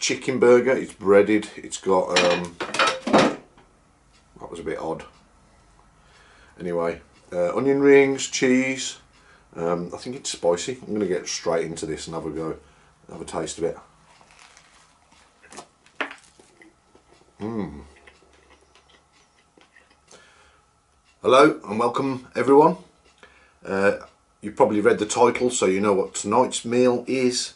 chicken burger. It's breaded. It's got that was a bit odd. Anyway, onion rings, cheese. I think it's spicy. I'm going to get straight into this and have a go, have a taste of it. Hello and welcome everyone. You've probably read the title, so you know what tonight's meal is.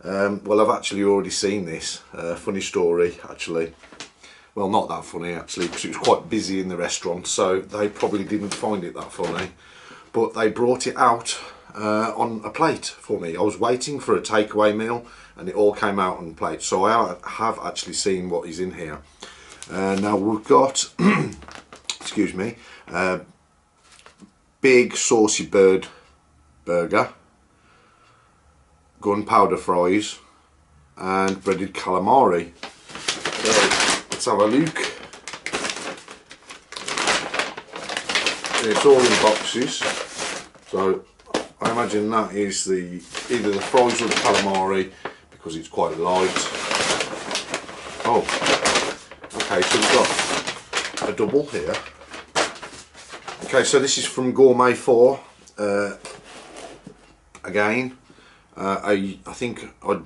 Well, I've actually already seen this. Funny story, actually. Well, not that funny actually, because it was quite busy in the restaurant, so they probably didn't find it that funny. But they brought it out on a plate for me. I was waiting for a takeaway meal, and it all came out on a plate. So I have actually seen what is in here. Now we've got, excuse me, big Saucy Bird burger, gunpowder fries, and breaded calamari. So let's have a look. It's all in boxes, so I imagine that is either the fries or the calamari, because it's quite light. Oh, okay, so we've got a double here. Okay, so this is from Gourmet 4. Again, I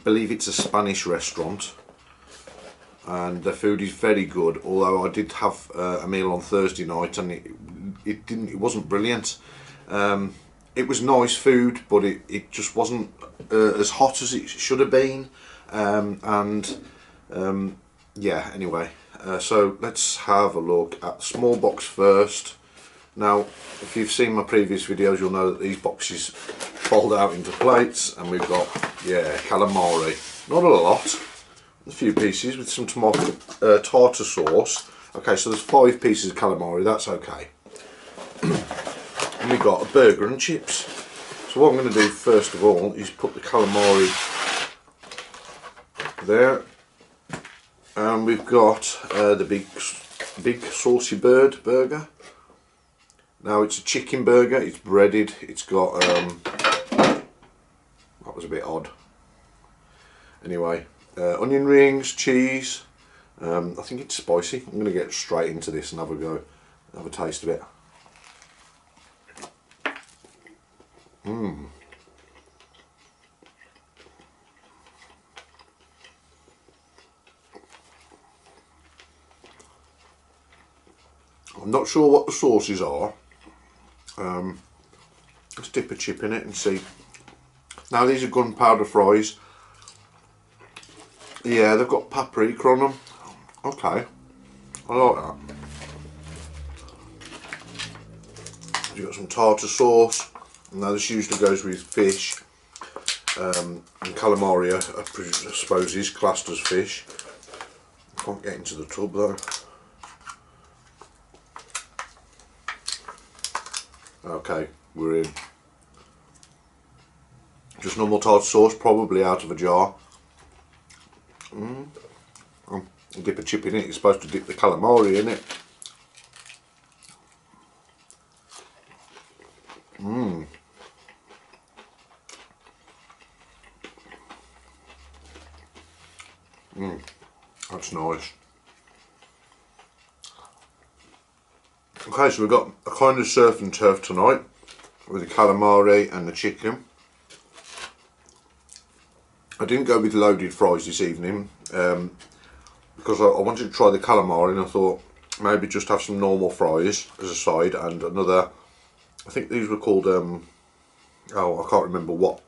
believe it's a Spanish restaurant, and the food is very good. Although I did have a meal on Thursday night, and it wasn't brilliant. It was nice food, but it just wasn't as hot as it should have been. Yeah. Anyway, so let's have a look at the small box first. Now, if you've seen my previous videos, you'll know that these boxes fold out into plates, and we've got, yeah, calamari. Not a lot, a few pieces with some tomato tartar sauce. Okay, so there's 5 pieces of calamari, that's okay. And we've got a burger and chips. So what I'm going to do first of all is put the calamari there, and we've got the big Saucy Bird burger. Now it's a chicken burger, it's breaded, it's got, that was a bit odd. Anyway, onion rings, cheese, I think it's spicy. I'm going to get straight into this and have a go, have a taste of it. I'm not sure what the sauces are. Let's dip a chip in it and see. Now these are gunpowder fries. Yeah, they've got paprika on them. Okay, I like that. You've got some tartar sauce. Now this usually goes with fish. And calamari, I suppose, is classed as fish. Can't get into the tub though. Okay, we're in. Just normal tartar sauce, probably out of a jar. I'll dip a chip in it. You're supposed to dip the calamari in it. That's nice. Okay, so we've got a kind of surf and turf tonight with the calamari and the chicken. I didn't go with loaded fries this evening because I wanted to try the calamari, and I thought maybe just have some normal fries as a side, and another, I think these were called, oh, I can't remember what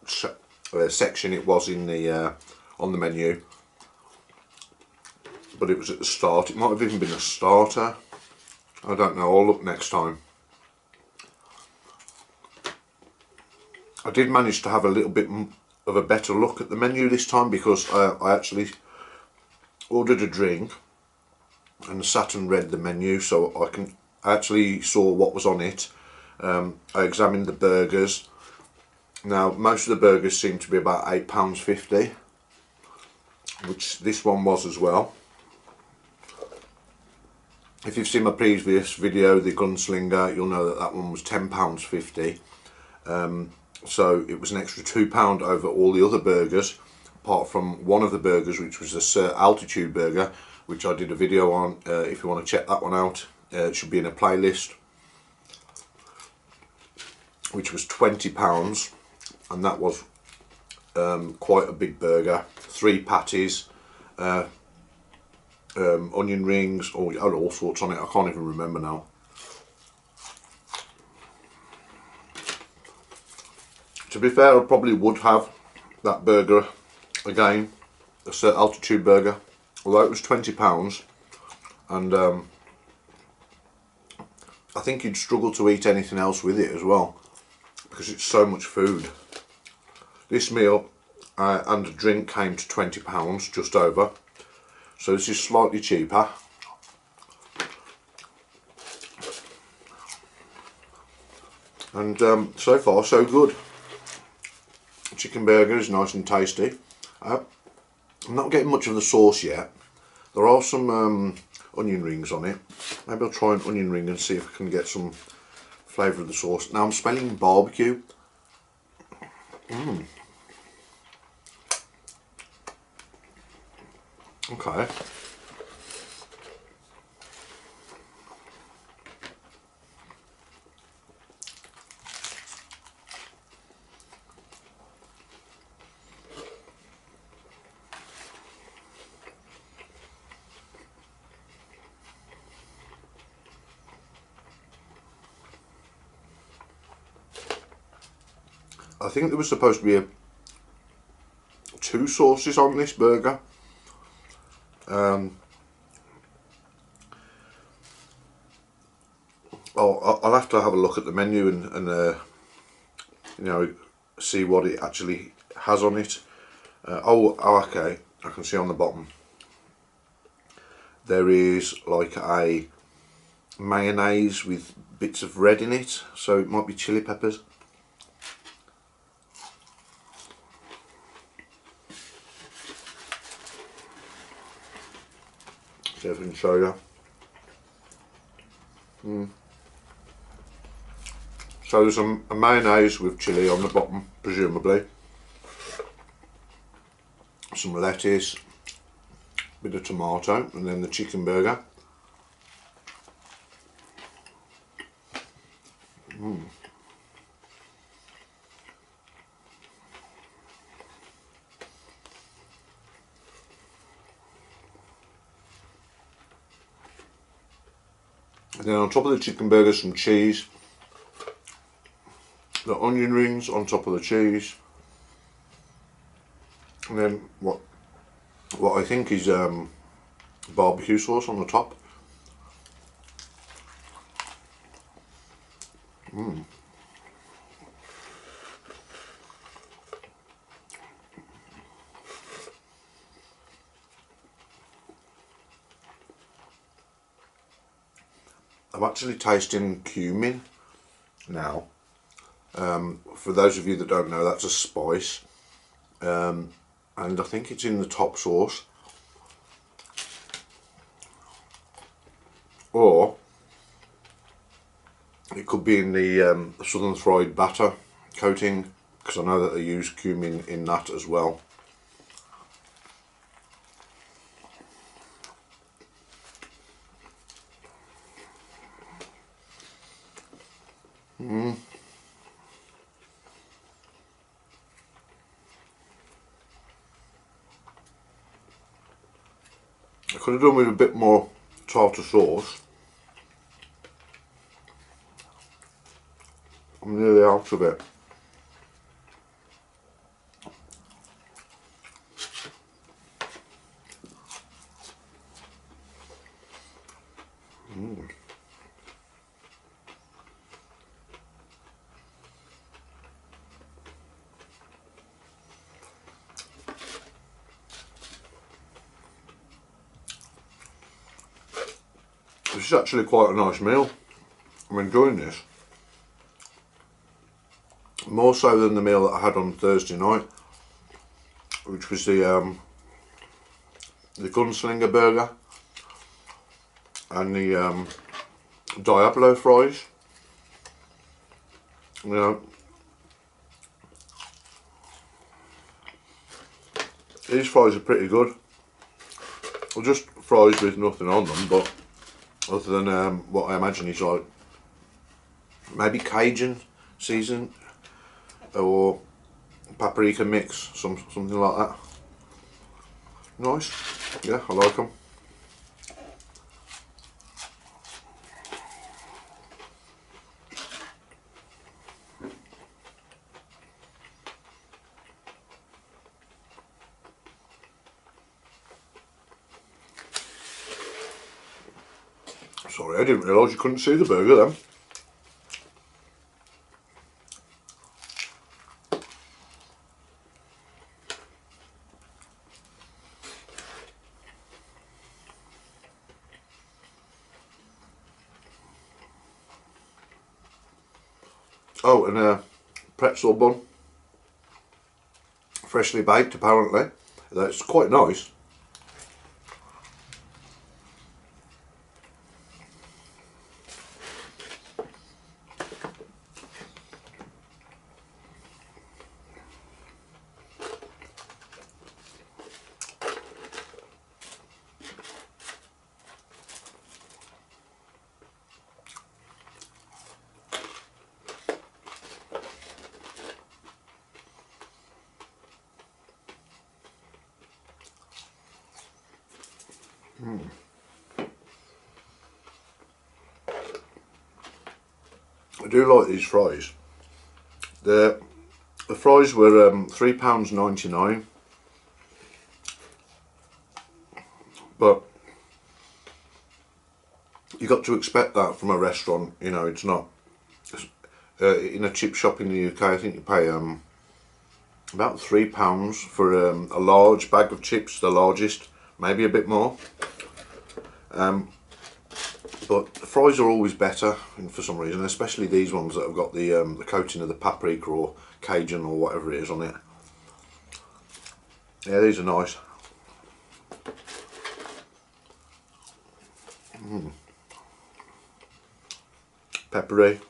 section it was in the on the menu, but it was at the start. It might have even been a starter. I don't know, I'll look next time. I did manage to have a little bit of a better look at the menu this time, because I actually ordered a drink and sat and read the menu, so I actually saw what was on it. I examined the burgers. Now most of the burgers seem to be about £8.50, which this one was as well. If you've seen my previous video, the Gunslinger, you'll know that that one was £10.50. So it was an extra £2 over all the other burgers. apart from one of the burgers, which was the altitude burger, which I did a video on. If you want to check that one out, it should be in a playlist, which was £20, and that was quite a big burger. 3 patties, onion rings, or had all sorts on it. I can't even remember now. To be fair, I probably would have that burger again, the altitude burger, although it was £20, and I think you'd struggle to eat anything else with it as well, because it's so much food. This meal and a drink came to £20, just over, so this is slightly cheaper. And so far so good. Chicken burger is nice and tasty. I'm not getting much of the sauce yet. There are some onion rings on it. Maybe I'll try an onion ring and see if I can get some flavour of the sauce. Now I'm smelling barbecue. Okay. I think there was supposed to be 2 sauces on this burger. I'll have to have a look at the menu and you know, see what it actually has on it. Oh, okay, I can see on the bottom there is like a mayonnaise with bits of red in it, so it might be chili peppers. See if I can show you. So there's a mayonnaise with chilli on the bottom, presumably. Some lettuce, bit of tomato, and then the chicken burger. And then on top of the chicken burger, some cheese. The onion rings on top of the cheese. And then what I think is barbecue sauce on the top. I'm actually tasting cumin now. For those of you that don't know, that's a spice, and I think it's in the top sauce, or it could be in the southern fried batter coating, because I know that they use cumin in that as well. I could have done with a bit more tartar sauce. I'm nearly out of it. This is actually quite a nice meal. I'm enjoying this. More so than the meal that I had on Thursday night, which was the gunslinger burger and the Diablo fries. You know, These fries are pretty good. Well, just fries with nothing on them, but other than what I imagine is like maybe Cajun season or paprika mix, something like that. Nice, yeah, I like them. Sorry, I didn't realise you couldn't see the burger then. Oh, and a pretzel bun, freshly baked apparently. That's quite nice. I do like these fries. The fries were £3.99, but you got to expect that from a restaurant. You know, it's not in a chip shop in the UK. I think you pay about £3 for a large bag of chips, the largest, maybe a bit more. But the fries are always better for some reason, especially these ones that have got the coating of the paprika or Cajun or whatever it is on it. Yeah, these are nice. Peppery.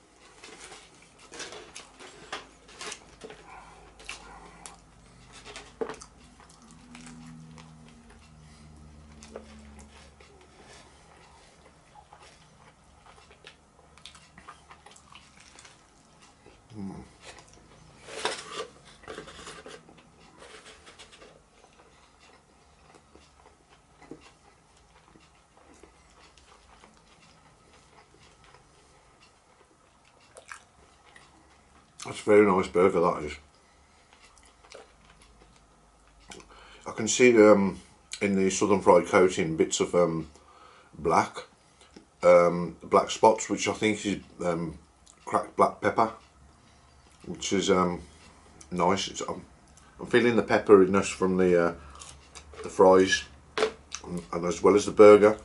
That's a very nice burger, that is. I can see in the southern fried coating bits of black spots, which I think is cracked black pepper, which is nice. I'm feeling the pepperiness from the fries and as well as the burger.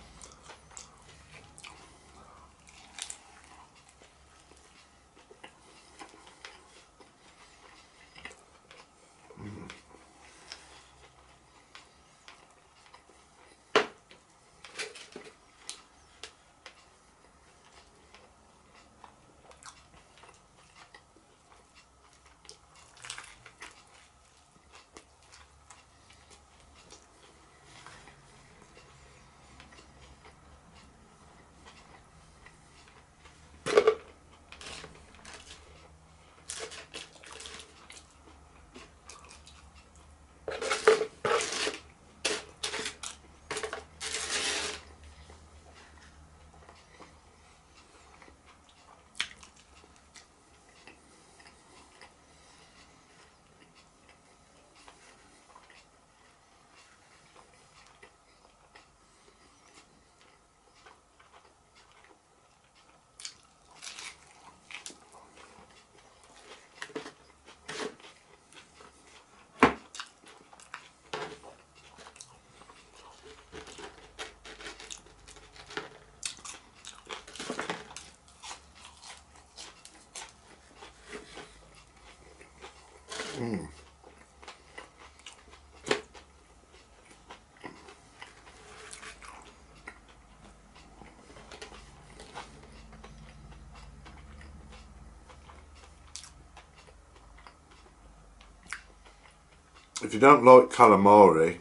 If you don't like calamari,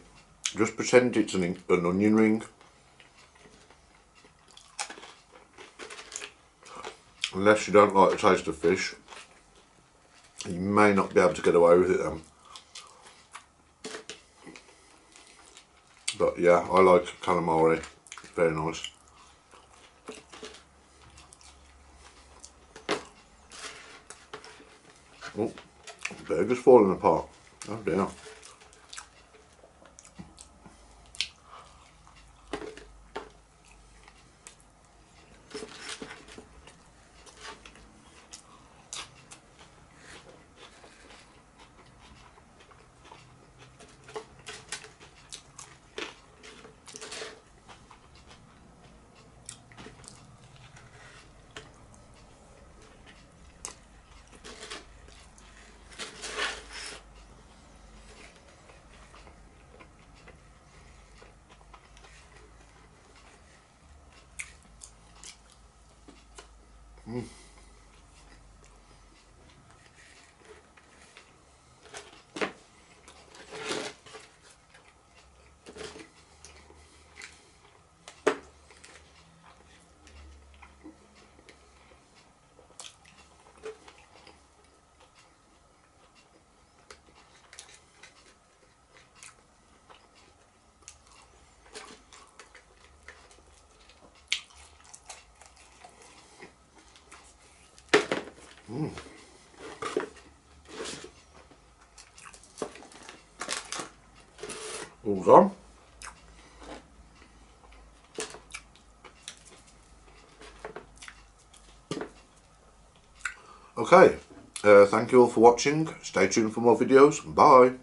just pretend it's an onion ring. Unless you don't like the taste of fish, you may not be able to get away with it then. But yeah, I like calamari, it's very nice. Oh, the burger's falling apart. Oh dear. All done. Okay, thank you all for watching. Stay tuned for more videos. Bye.